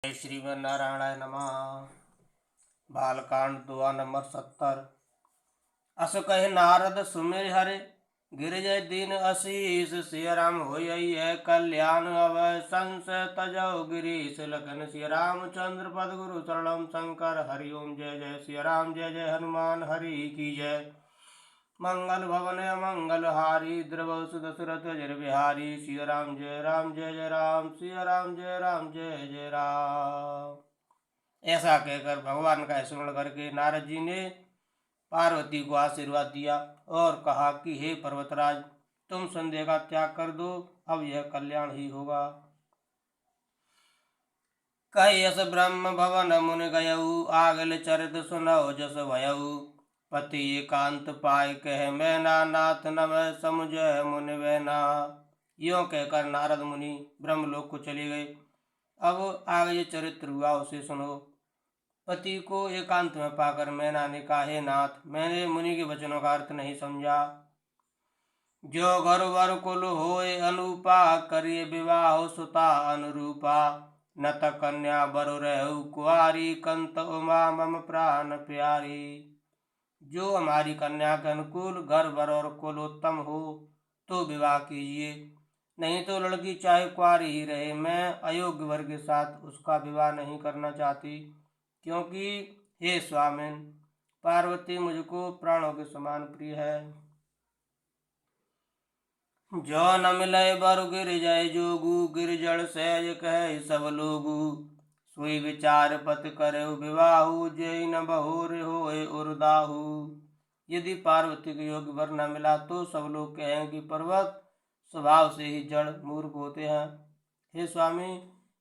जय श्रीमन्नारायणाय नमः। बालकांड दुआ नंबर 70। अस कहे नारद सुमिर हरे, गिरिजय दीन असीस, सिया राम होय कल्याण अवय, संशय तजौ गिरीश लखन, सिया रामचंद्र पद गुरु शरणम शंकर, हरि ओम जय जय सिया राम, जय जय हनुमान हरि की जय। मंगल भवन अमंगल हारी, द्रवसु दशरथ जर बिहारी, सिया राम जय राम, जय जय राम, सिया राम जय राम, जय जय राम। ऐसा कहकर भगवान का स्मरण करके नारद जी ने पार्वती को आशीर्वाद दिया और कहा कि हे पर्वतराज, तुम संदेह का त्याग कर दो, अब यह कल्याण ही होगा। कहियस ब्रह्म भवन मुनि गयऊ, आगल चरित सुनौ जस भयऊ, पति एकांत पाय कह मैना, नाथ नमः समुझय मुनि वैना। यों कहकर नारद मुनि ब्रह्मलोक को चले गए। अब आगे चरित्र हुआ उसे सुनो। पति को एकांत में पाकर मैना ने कहा, हे नाथ, मैंने मुनि के वचनों का अर्थ नहीं समझा। जो घर वर कुल होए अनुपा, करिए विवाह सुता अनुरूपा, न त कन्या बरु रहु कुआरी, कंत उमा मम प्राण प्यारी। जो हमारी कन्या के अनुकूल घर वर और कुल उत्तम हो तो विवाह कीजिए, नहीं तो लड़की चाहे कुआरी ही रहे। मैं अयोग्य वर के साथ उसका विवाह नहीं करना चाहती, क्योंकि हे स्वामिन, पार्वती मुझको प्राणों के समान प्रिय है। जो न मिले बर गिरिजय जोगु, गिरिजड़ सहज कहे सब लोगु, सोई विचार पत करे विवाहु, जय न बहुर होए उर्दाहु। यदि पार्वती के योग्य वर न मिला तो सब लोग कहें कि पर्वत स्वभाव से ही जड़ मूर्ख होते हैं। हे स्वामी,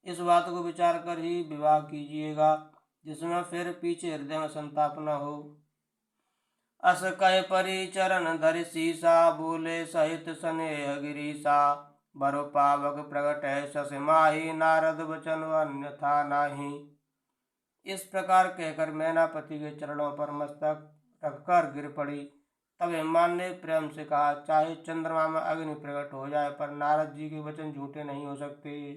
इस बात को विचार कर ही विवाह कीजिएगा, जिसमें फिर पीछे हृदय में संताप न हो। अस कह परि चरण धरि सीसा, बोले सहित स्नेह गिरीसा, बरो पावक प्रगट है शस माही, नारद वचन अन्यथा नाही। इस प्रकार कहकर मैना पति के चरणों पर मस्तक रखकर गिर पड़ी। तब हेमान ने प्रेम से कहा, चाहे चंद्रमा में अग्नि प्रकट हो जाए, पर नारद जी के वचन झूठे नहीं हो सकते।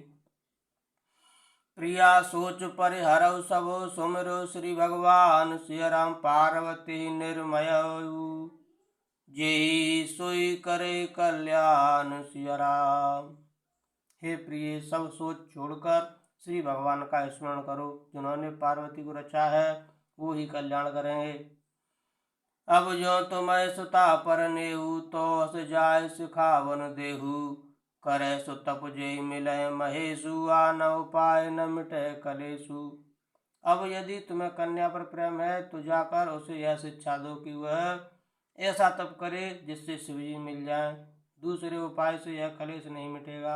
प्रिया सोच परिहरऊ सब, सुमिरो श्री भगवान, सिया राम पार्वती निर्मय, जेहि सोई करे कल्याण सिया राम। हे प्रिय, सब सोच छोड़कर श्री भगवान का स्मरण करो। जिन्होंने पार्वती को रचा है वो ही कल्याण करेंगे। अब जो तुम्हें सुता पर नेहू, तो हस जाय सिखावन देहू, करे सो तप जय मिले महेशु, आन उपाय न मिटे कलेशु। अब यदि तुम्हें कन्या पर प्रेम है तो जाकर उसे यह शिक्षा दो कि वह ऐसा तप करे जिससे शिवजी मिल जाए। दूसरे उपाय से यह कलेश नहीं मिटेगा।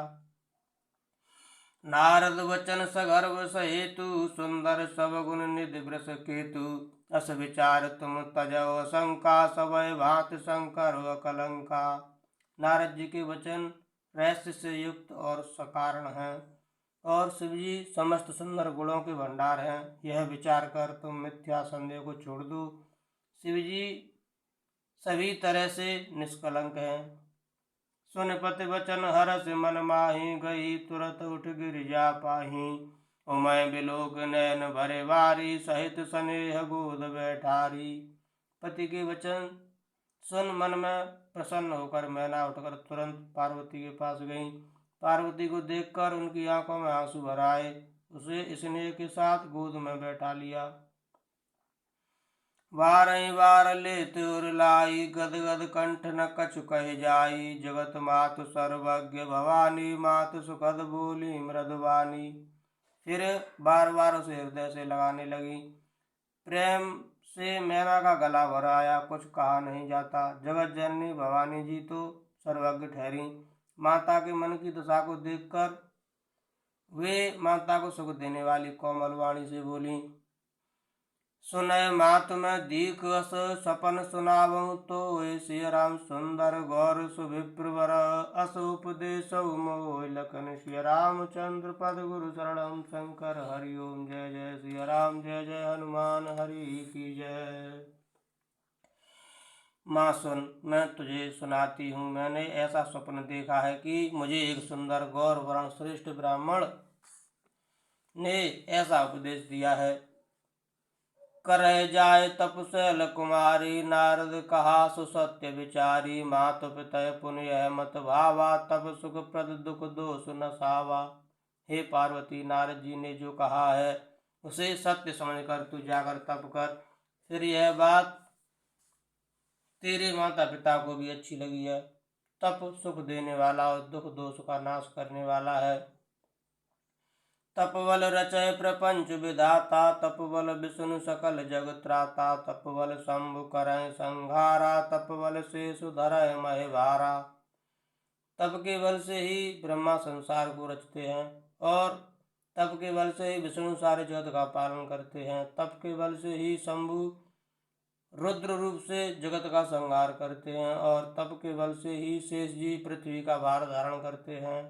नारद वचन सगर्व सहेतु, सुंदर सब गुण निधि वृष केतु, अस विचार तुम तजो शंका, सबय भात शंकर अकलंका। नारद जी के वचन रहस्य से युक्त और सकारण हैं, और शिवजी समस्त सुंदर गुणों के भंडार हैं। यह विचार कर तुम मिथ्या संदेह को छोड़ दो। शिवजी सभी तरह से निष्कलंक हैं। सुन पति वचन हरस मन माही, गई तुरत उठ गिरिजा पाही, उमय बिलोक नैन भरे वारी, सहित स्नेह गोद बैठारी। पति के वचन सुन मन में प्रसन्न होकर मैना उठकर तुरंत पार्वती के पास गई। पार्वती को देखकर उनकी आंखों में आंसू भर आए। उसे स्नेह के साथ गोद में बैठा लिया। वारई वार लेत उर लाई, गद गद कंठ न कछु कह जाई, जगत मातु सर्वज्ञ भवानी, मातु सुखद बोली मृदुवानी। फिर बार बार उसे हृदय से लगाने लगी। प्रेम से मैना का गला भर आया, कुछ कहा नहीं जाता। जगत जननी भवानी जी तो सर्वज्ञ ठहरी। माता के मन की दशा को देखकर वे माता को सुख देने वाली कोमल वाणी से बोली, सुनय मात में दीख अस, सपन सुनावहु तो सिया राम सुंदर गौर सुविप्रवर, अस उपदेश मोह लखन, सिया रामचंद्र पद गुरु शरणम शंकर, हरि ओम जय जय सिया राम, जय जय हनुमान हरि की जय। माँ सुन, मैं तुझे सुनाती हूँ। मैंने ऐसा स्वप्न देखा है कि मुझे एक सुंदर गौर वर्ण श्रेष्ठ ब्राह्मण ने ऐसा उपदेश दिया है। करह जाय तपशैल कुमारी, नारद कहा सुसत्य विचारी, मातु पितय पुण्य मत भावा, तब सुख प्रद दुख दोष न सावा। हे पार्वती, नारद जी ने जो कहा है उसे सत्य समझकर तू जाकर तप कर। फिर यह बात तेरे माता पिता को भी अच्छी लगी है। तप सुख देने वाला और दुख दोष का नाश करने वाला है। तपबल रचय प्रपंच विधाता, तपबल विष्णु सकल जग त्राता, तपबल शंभु करय संहारा, तपबल शेष धरय महे भारा। तप के बल से ही ब्रह्मा संसार को रचते हैं और तप के बल से ही विष्णु सारे जगत का पालन करते हैं। तप के बल से ही शंभु रुद्र रूप से जगत का संहार करते हैं और तप के बल से ही शेष जी पृथ्वी का भार धारण करते हैं।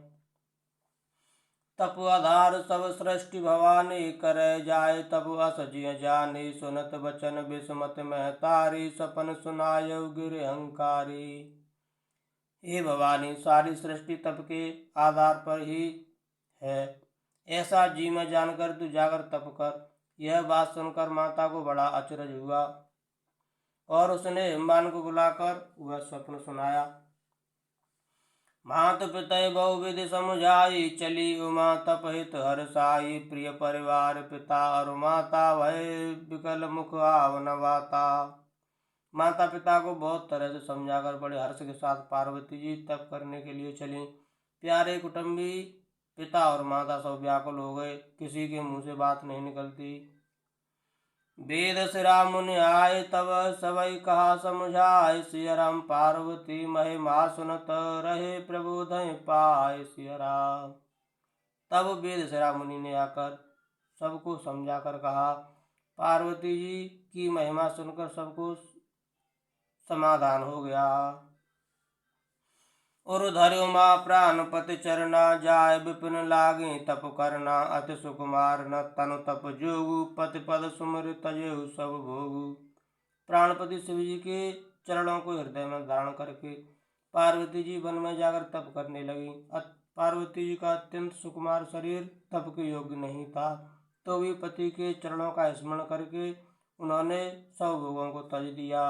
तप आधार सब सृष्टि भवानी, करे जाय तप अस जिय जानी, सुनत बचन बिस्मत महतारी, सपन सुनायउ गिर अहंकारी। हे भवानी, सारी सृष्टि तप के आधार पर ही है, ऐसा जी में जानकर तू जाकर तप कर। यह बात सुनकर माता को बड़ा अचरज हुआ और उसने हिमवान को बुलाकर वह स्वप्न सुनाया। मात पितय बहुविधि समुझाई, चली उमा तप हित हर्षाई, प्रिय परिवार पिता और माता, भय विकल मुख आवन वाता। माता पिता को बहुत तरह से समझाकर बड़े हर्ष के साथ पार्वती जी तप करने के लिए चली। प्यारे कुटुंबी पिता और माता सब व्याकुल हो गए, किसी के मुंह से बात नहीं निकलती। वेद सिरा मुनि आए तब सबई कहा समझाए, सिय राम पार्वती महिमा सुनत रहे प्रबोधय पाए सिय राम। तब वेद सिरा मुनि ने आकर सबको समझा कर कहा। पार्वती जी की महिमा सुनकर सबको समाधान हो गया। उर्धर उमा प्राणपति चरना, जाय विपिन लागे तप करना, अति सुकुमार न तनु तप जोगु, पति पद सुमर तजेहु सब भोगु। प्राणपति शिव जी के चरणों को हृदय में धारण करके पार्वती जी वन में जाकर तप करने लगी। पार्वती जी का अत्यंत सुकुमार शरीर तप के योग्य नहीं था, तो भी पति के चरणों का स्मरण करके उन्होंने सब भोगों को तज दिया।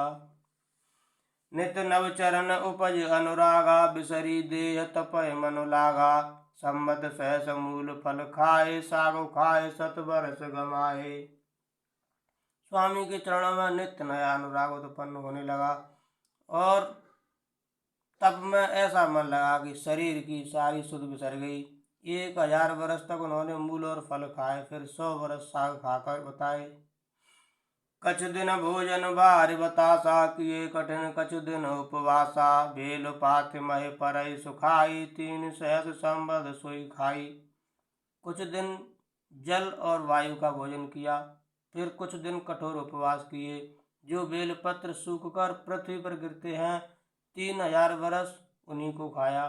नित नव चरण उपज अनुरागा, बिसरी देह तपय मनु लागा, सम्मत सहस मूल फल खाए, सागो खाए सत बरस गमाए। स्वामी के चरणों में नित्य नया अनुराग उत्पन्न होने लगा और तप में ऐसा मन लगा कि शरीर की सारी सुध बिसर गई। 1000 वर्ष तक उन्होंने मूल और फल खाए, फिर 100 वर्ष साग खाकर बताए। कछ दिन भोजन बारि बतासा, किए कठिन कछु दिन उपवासा, बेल पाथ मह परई सुखाई, 3 सहस संबद सोई खाई। कुछ दिन जल और वायु का भोजन किया, फिर कुछ दिन कठोर उपवास किए। जो बेलपत्र सूखकर पृथ्वी पर गिरते हैं, 3000 वर्ष उन्हीं को खाया।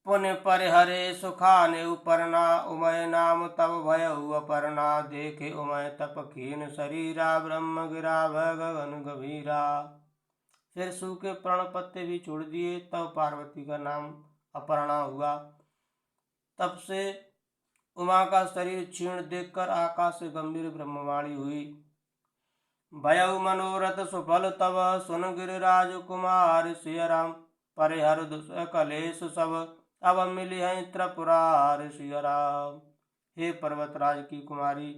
पुण्य परिहरे सुखाने उपरना, उमय नाम तब भयउ अपरना, देखे उमय तप खीन शरीरा, ब्रह्म गिरा भय गगन गभीरा। फिर सूखे प्रण पत्ते भी छोड़ दिए, तब पार्वती का नाम अपर्णा हुआ। तब से उमा का शरीर क्षीण देखकर आकाश से गंभीर ब्रह्मवाणी हुई। भयउ मनोरथ सुफल तब, सुन गिरिराज कुमार सिय राम, परिहर दुष कलेश सब, अब मिली है त्रिपुरार सिय राम। हे पर्वतराज की कुमारी,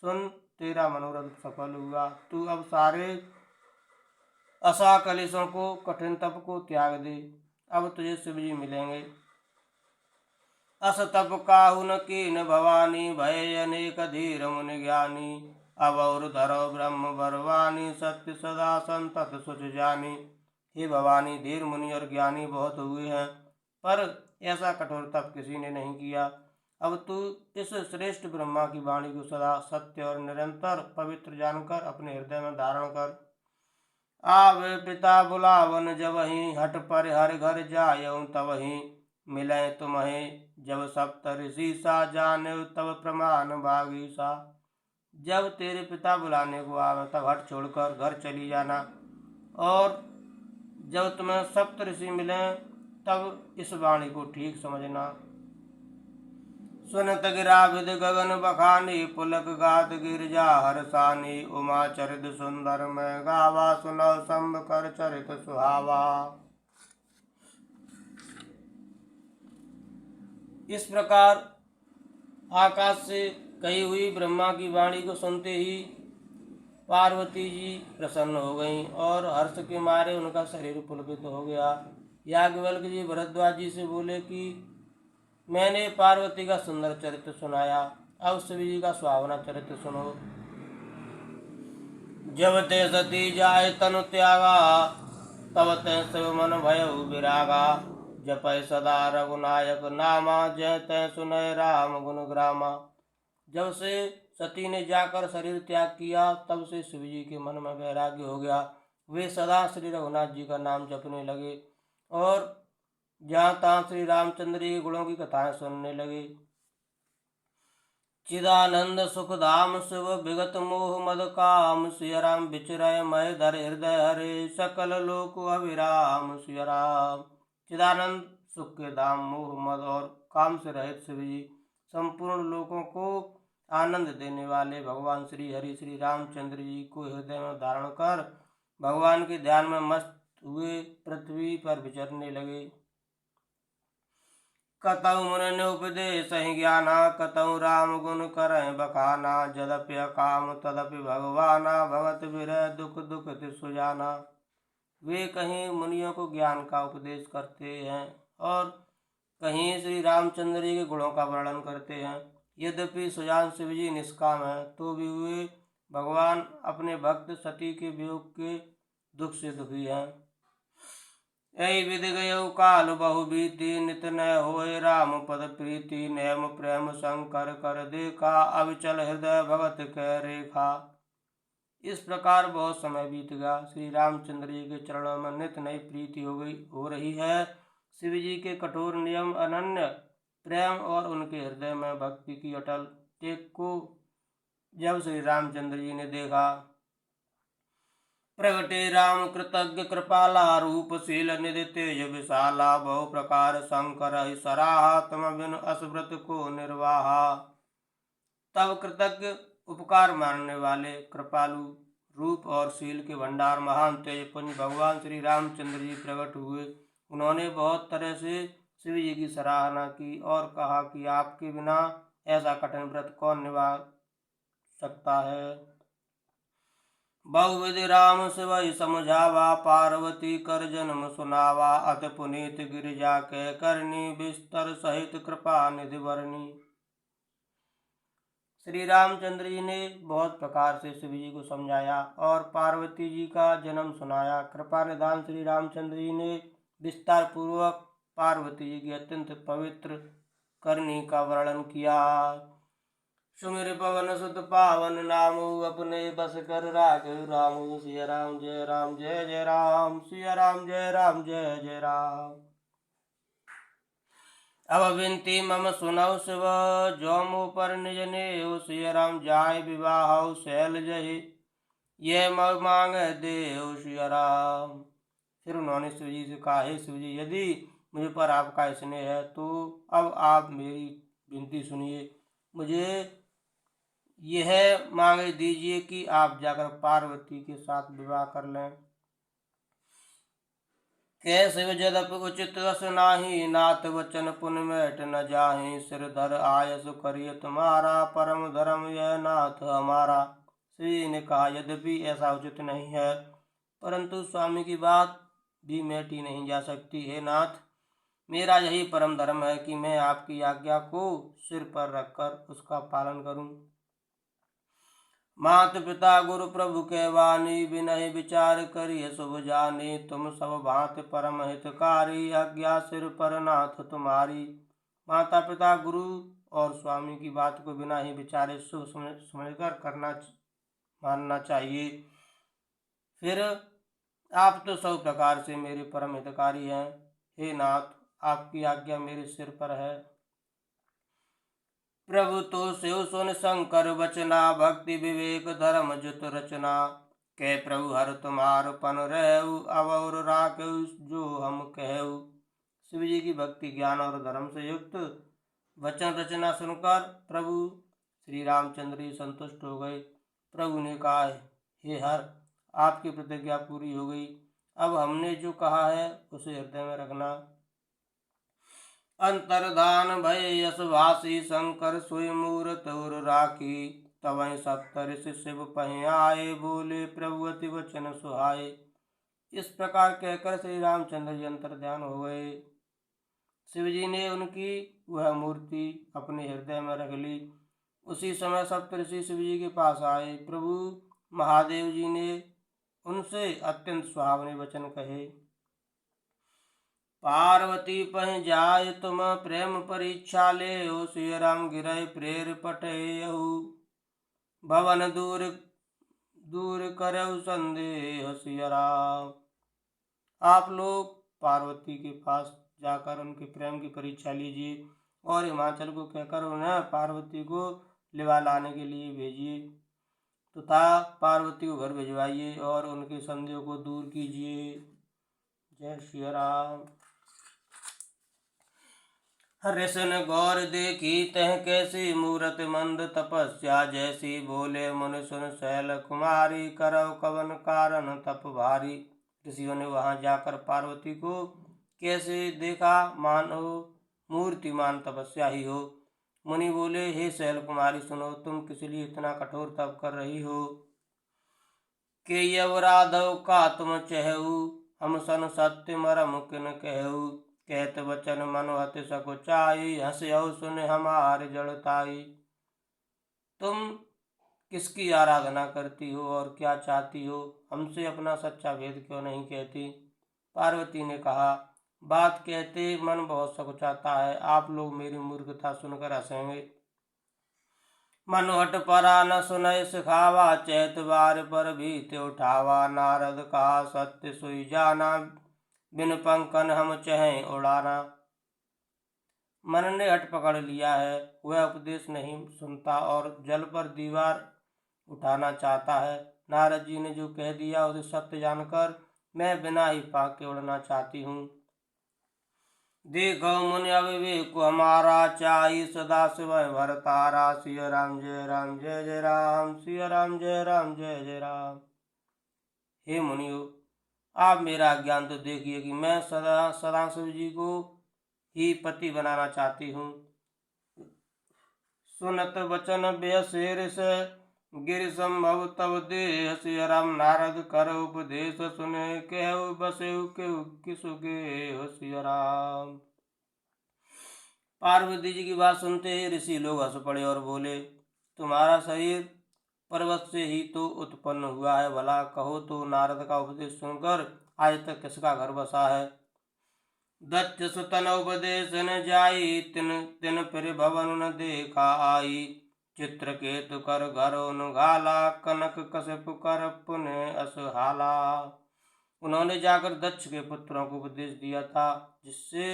सुन तेरा मनोरथ सफल हुआ। तू अब सारे असा कलेशों को, कठिन तप को त्याग दे, अब तुझे शिव जी मिलेंगे। अस तप काहु न कीन भवानी, भय अनेक धीर मुनि ज्ञानी, अब और धरो ब्रह्म बरवानी, सत्य सदा संतत सुच जानी। हे भवानी, धीर मुनि और ज्ञानी बहुत हुए हैं, पर ऐसा कठोर तप किसी ने नहीं किया। अब तू इस श्रेष्ठ ब्रह्मा की वाणी को सदा सत्य और निरंतर पवित्र जानकर अपने हृदय में धारण कर। आवे पिता बुलावन जबहि, हट पर हर घर जायऊ तबहि, मिले तुम्हें जब सप्त ऋषि सा, जाने तब प्रमाण भागीसा। जब तेरे पिता बुलाने को आवे तब हट छोड़कर घर चली जाना, और जब तुम्हें सप्त ऋषि मिले तब इस वाणी को ठीक समझना। सुनत गिरा विद गगन बखानी, पुलक गात गिरजा हरसानी। उमा चरित सुंदर मैं गावा, सुनव शंभ कर चरित सुहावा। इस प्रकार आकाश से कही हुई ब्रह्मा की वाणी को सुनते ही पार्वती जी प्रसन्न हो गईं और हर्ष के मारे उनका शरीर पुलकित हो गया। याज्ञवल्क्य जी भरद्वाज जी से बोले कि मैंने पार्वती का सुंदर चरित्र सुनाया, अब शिव जी का सुहावना चरित्र सुनो। जब ते सती जाय तनु त्यागा, तब ते शिव मन भयउ विरागा। जपय सदा रघुनायक नामा, जय तय सुनय राम गुण ग्रामा। जब से सती ने जाकर शरीर त्याग किया, तब से शिव जी के मन में वैराग्य हो गया। वे सदा श्री रघुनाथ जी का नाम जपने लगे और जहाँ तहाँ श्री रामचंद्र जी के गुणों की कथाएं सुनने लगे। चिदानंद सुख धाम शिव विगत मोह मद काम, सिया राम विचरय मय धर हृदय हरे, सकल लोक अविराम सिया राम। चिदानंद सुख के धाम, मोह मद और काम से रहित शिव जी संपूर्ण लोकों को आनंद देने वाले भगवान श्री हरि श्री रामचंद्र जी को हृदय में धारण कर भगवान के ध्यान में मस्त हुए पृथ्वी पर विचरने लगे। कतहु मुनि उपदेश ज्ञाना, कतहु राम गुण करय बखाना। जदपि अकाम तदपि भगवाना, भगत विरह दुख दुख सुजाना। वे कहीं मुनियों को ज्ञान का उपदेश करते हैं और कहीं श्री रामचंद्र जी के गुणों का वर्णन करते हैं। यद्यपि सुजान शिव जी निष्काम है, तो भी वे भगवान अपने भक्त सती के वियोग के दुख से दुखी हैं। ऐ विद गयौ काल बहु बीती, नित न होय राम पद प्रीति। नेम प्रेम शंकर कर देखा, अविचल हृदय भगत कै रेखा। इस प्रकार बहुत समय बीत गया। श्री रामचंद्र जी के चरणों में नित नई प्रीति हो रही है। शिव जी के कठोर नियम, अनन्य प्रेम और उनके हृदय में भक्ति की अटल टेक को जब श्री रामचंद्र जी ने देखा, प्रगटे राम कृतज्ञ कृपाला, रूपशील निधि तेज विशाला। बहु प्रकार शंकर सराहा, तम बिन असव्रत को निर्वाहा। तब कृतज्ञ, उपकार मानने वाले, कृपालु, रूप और शील के भंडार, महान तेज पुंज भगवान श्री रामचंद्र जी प्रकट हुए। उन्होंने बहुत तरह से शिव जी की सराहना की और कहा कि आपके बिना ऐसा कठिन व्रत कौन निभा सकता है। बहुविधि राम शिव समझावा, पार्वती कर जन्म सुनावा। अत पुनीत गिरिजा के करनी, बिस्तर सहित कृपा निधि वरनी। श्री रामचंद्र जी ने बहुत प्रकार से शिव जी को समझाया और पार्वती जी का जन्म सुनाया। कृपा निधान श्री रामचंद्र जी ने विस्तार पूर्वक पार्वती जी की अत्यंत पवित्र करनी का वर्णन किया। सुमिर पवन सुत पावन नामु, अपने बस कर राखे रामु। सिया राम जय राम जय जय राम, सिया राम जय राम जय जय राम। अब विनती मम सुनौ शिव, जो मुँह पर निज नेउ। सिया राम जाय विवाह शैल जहि, ये मांग देव सिया राम। फिर उन्होंने शिव जी से कहा, हे शिव जी, यदि मुझ पर आपका स्नेह है तो अब आप मेरी विनती सुनिए। मुझे यह मांग दीजिए कि आप जाकर पार्वती के साथ विवाह कर लें। कै शिव जदप उचित रस नाही, नाथ वचन पुन मैट न जाहि। सिर धर आयस करिय तुम्हारा, परम धर्म यह नाथ हमारा। श्री ने कहा, यद्यपि ऐसा उचित नहीं है, परंतु स्वामी की बात भी मैटी नहीं जा सकती। हे नाथ, मेरा यही परम धर्म है कि मैं आपकी आज्ञा को सिर पर रखकर उसका पालन करूं। मात पिता गुरु प्रभु के वाणी, बिनहि विचार करिय शुभ जानी। तुम सब भांति परम हितकारी, आज्ञा सिर पर नाथ तुम्हारी। माता पिता गुरु और स्वामी की बात को बिना ही विचारे शुभ समझकर मानना चाहिए। फिर आप तो सब प्रकार से मेरे परम हितकारी हैं। हे नाथ, आपकी आज्ञा मेरे सिर पर है। प्रभु तो शिव सुन शंकर वचना, भक्ति विवेक धर्म जुत रचना। कै प्रभु हर तुम्हार पन रहु, अब और राखेउ जो हम कहु। शिव जी की भक्ति ज्ञान और धर्म से युक्त वचन रचना सुनकर प्रभु श्री रामचंद्र जी संतुष्ट हो गए। प्रभु ने कहा, हे हर, आपकी प्रतिज्ञा पूरी हो गई। अब हमने जो कहा है उसे हृदय में रखना। अंतर्धान भय यश भाषी शंकर सोई मूरत और राखी। तवै सप्त ऋषि शिव पहि आए, बोले प्रभु अति वचन सुहाए। इस प्रकार कहकर श्री रामचंद्र जी अंतर्ध्यान हो गए। शिवजी ने उनकी वह मूर्ति अपने हृदय में रख ली। उसी समय सप्तऋषि शिवजी के पास आए। प्रभु महादेव जी ने उनसे अत्यंत सुहावने वचन कहे। पार्वती पहि जाय तुम प्रेम परीक्षा ले, सिय राम गिरय प्रेर पटयहु। भवन दूर दूर करऊ संदेह सिय राम। आप लोग पार्वती के पास जाकर उनके प्रेम की परीक्षा लीजिए और हिमाचल को कहकर उन्हें पार्वती को लिवा लाने के लिए भेजिए तथा पार्वती को घर भिजवाइए और उनके संदेह को दूर कीजिए। जय श्री राम। ऋषिन गौर देखी तह कैसी मूरत मंद तपस्या जैसी, बोले मुनि सुन शैल कुमारी करव कवन कारण तप भारी। ऋषियों ने वहां जाकर पार्वती को कैसे देखा, मानो मूर्तिमान तपस्या ही हो। मुनि बोले, हे शैल कुमारी सुनो, तुम किस लिए इतना कठोर तप कर रही हो। के यवराधव का तुम चहु, हम सन सत्य मरम किन कहु। कहत वचन मन अति सकुचाई, हंस्यहु सुन हमार जड़ताई। तुम किसकी आराधना करती हो और क्या चाहती हो, हमसे अपना सच्चा भेद क्यों नहीं कहती। पार्वती ने कहा, बात कहते मन बहुत सकुचाता है, आप लोग मेरी मूर्खता सुनकर हंसेंगे। मनोहट परा न सुनय सिखावा, चैत बार पर भीत उठावा। नारद कहा सत्य सोई जाना, बिन पंकन हम चहें उड़ाना। मन ने हट पकड़ लिया है, वह उपदेश नहीं सुनता और जल पर दीवार उठाना चाहता है। नारद जी ने जो कह दिया उसे सत्य जानकर मैं बिना ही पाक के उड़ना चाहती हूँ। देखो मुनि अविवेक हमारा, चाही सदा शिवय भरतारा। सिय राम जय राम जय जय राम, सिय राम जय राम जय जय राम। हे मुनियो, आप मेरा ज्ञान तो देखिए कि मैं सदा सदा शिव जी को ही पति बनाना चाहती हूँ। सुनत वचन बेसेर से गिर संभव तब देह, सिय राम नारद कर उपदेश। सुने कहु बसेउ केहु किसुके, सिय राम। पार्वती जी की बात सुनते ही ऋषि लोग हंस पड़े और बोले, तुम्हारा शरीर पर्वत से ही तो उत्पन्न हुआ है, भला कहो तो नारद का उपदेश सुनकर आज तक किसका घर बसा है। दत्त सुतन उपदेश न जाई, तिन तिन फिर भवन न देखा आई। चित्रकेतु कर घर घाला, कनक कश्यप कर पुण्य असहाला। उन्होंने जाकर दक्ष के पुत्रों को उपदेश दिया था, जिससे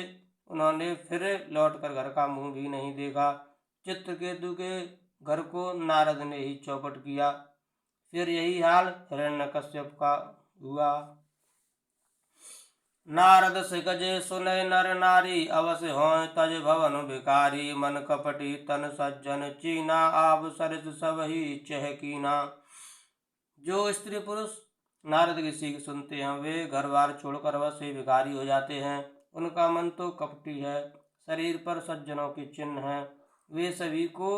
उन्होंने फिर लौटकर घर का मुंह भी नहीं देखा। चित्रकेतु के घर को नारद ने ही चौपट किया। फिर यही हाल हिरण्यकश्यप का हुआ। नारद से गजे सुनय नर नारी, अवश्य हों तज भवन भिखारी। मन कपटी तन सज्जन चीना, आब सरित सब ही चह कीना। जो स्त्री पुरुष नारद की सीख सुनते हैं वे घर बार छोड़कर अवश्य भिखारी हो जाते हैं। उनका मन तो कपटी है, शरीर पर सज्जनों के चिन्ह हैं, वे सभी को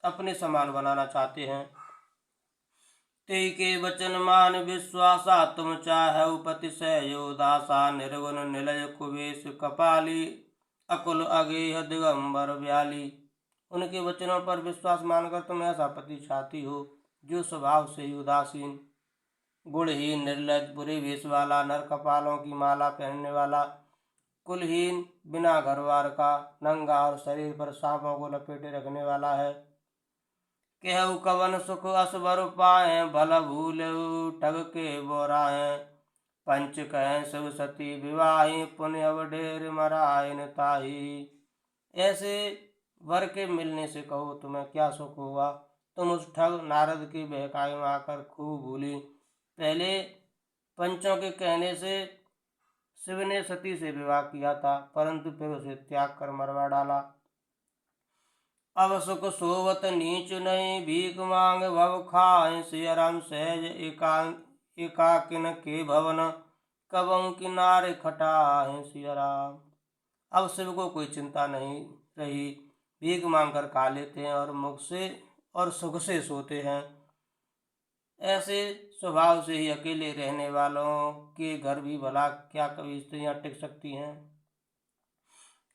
अपने समान बनाना चाहते हैं। ते के वचन मान विश्वासा, तुम चाहु पति सहयो दासा। निर्गुण निलय कुबेश कपाली, अकुल अगेह दिगंबर व्याली। उनके वचनों पर विश्वास मानकर तुम ऐसा पति चाहती हो जो स्वभाव से ही उदासीन, गुणहीन, निर्लज, बुरे वेश वाला, नर कपालों की माला पहनने वाला, कुलहीन, बिना घरवार का, नंगा और शरीर पर सांपों को लपेटे रखने वाला है। कहु कवन सुख असबर पाए, भल भूल ठग के बोराए। पंच कहें शिव सती विवाही, पुण्य अवढेर मरायन ताही। ऐसे वर के मिलने से कहो तुम्हें क्या सुख होगा। तुम उस ठग नारद की बहकाई में आकर खूब भूली। पहले पंचों के कहने से शिव ने सती से विवाह किया था, परंतु फिर उसे त्याग कर मरवा डाला। अब सुख सोवत नीच नहीं, भीख मांग भव खाए। सिया राम सहज एकाकिन के भवन, कबहु किनारे खटाए। सिया राम। अब शिव को कोई चिंता नहीं रही, भीख मांग कर खा लेते हैं और मुख से और सुख से सोते हैं। ऐसे स्वभाव से ही अकेले रहने वालों के घर भी भला क्या कभी स्त्रियां टिक सकती हैं।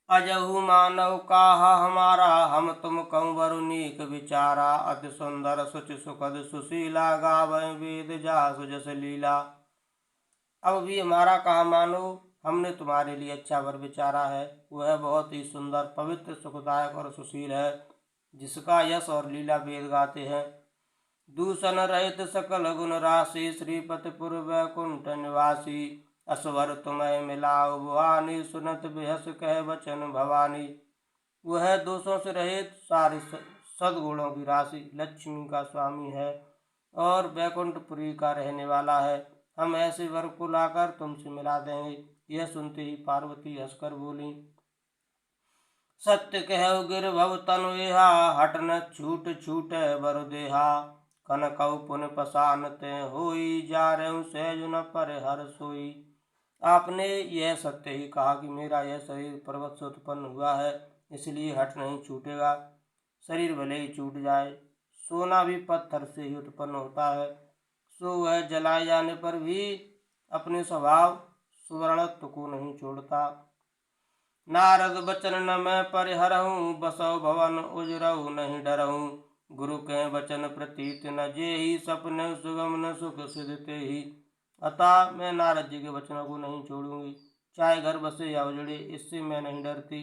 अजहु मानव काहा हमारा, हम तुम कहूँ बरु नीक विचारा। अति सुंदर सुचि सुखद सुशीला, गावै वेद जासु जस लीला। अब भी हमारा कहा मानो, हमने तुम्हारे लिए अच्छा वर विचारा है। वह बहुत ही सुंदर पवित्र सुखदायक और सुशील है, जिसका यश और लीला वेद गाते हैं। दूषण रहित सकल गुण राशि, श्रीपतिपुर वैकुंठ निवासी। असवर तुम्हें मिलाओ भवानी, सुनत बेहस कह वचन भवानी। वह दोषों से रहित सारे सद्गुणों की राशि, लक्ष्मी का स्वामी है और वैकुंठपुरी का रहने वाला है। हम ऐसे वर को लाकर तुमसे मिला देंगे। यह सुनते ही पार्वती हंसकर बोली, सत्य कहो गिर भव तनु एहा, हट न छूट छूट बर देहा। कनकौ पुन पसानते होई, जा रहे सहज न पर हर सोई। आपने यह सत्य ही कहा कि मेरा यह शरीर पर्वत से उत्पन्न हुआ है, इसलिए हट नहीं छूटेगा। शरीर भले ही छूट जाए, सोना भी पत्थर से ही उत्पन्न होता है, सो वह जलाए जाने पर भी अपने स्वभाव सुवर्णत्व को नहीं छोड़ता। नारद बचन न मैं परिहरहूँ, बसौ भवन उजरहु नहीं डरहूँ। गुरु के वचन प्रतीत न जेहि, सपने सुगम न सुख सिद्धते ही। अतः मैं नारद जी के वचनों को नहीं छोड़ूंगी, चाहे घर बसे या उजड़े, इससे मैं नहीं डरती।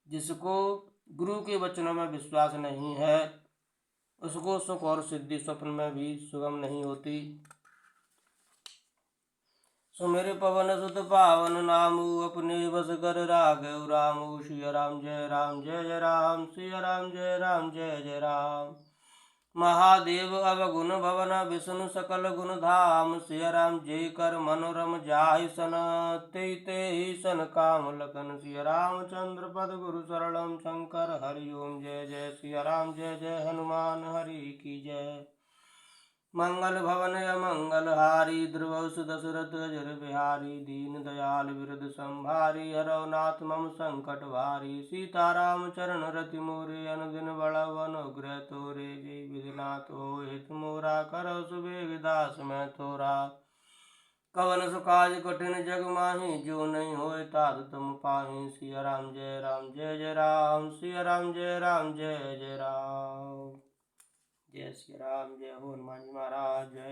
जिसको गुरु के वचनों में विश्वास नहीं है, उसको सुख और सिद्धि स्वप्न में भी सुगम नहीं होती। सुमिर पवन सुत पावन नामू, अपने बस कर राघव रामू। सिया राम जय राम जय जय राम, सिया राम जय राम जय जय राम। महादेव अवगुण भवन, विष्णु सकल गुण धाम। सिया राम जय कर मनोरम जाहि सन, तेहि तेहि सन काम लखन। सिया रामचंद्र पद गुरु शरणम, शंकर हरि ओम जय जय। सिया राम जय जय हनुमान हरि की जय। मंगल भवन अमंगल हारी, ध्रुवस दशरथ अजर बिहारी। दीन दयाल विरद संभारी, हरौ नाथ मम संकट भारी। सीताराम चरण रति मोरे, अनुदिन बढ़ाओ अनुग्रह तोरे। जय विधिनाथ होय हित मोरा, करौ सुबेग दास मैं तोरा। कवन सुकाज कठिन जग माही, जो नहीं होय तात तुम पाही। सिया राम जय जय राम, सिया राम जय जय राम। जय श्री राम, जय हो हनुमान जी महाराज, जय।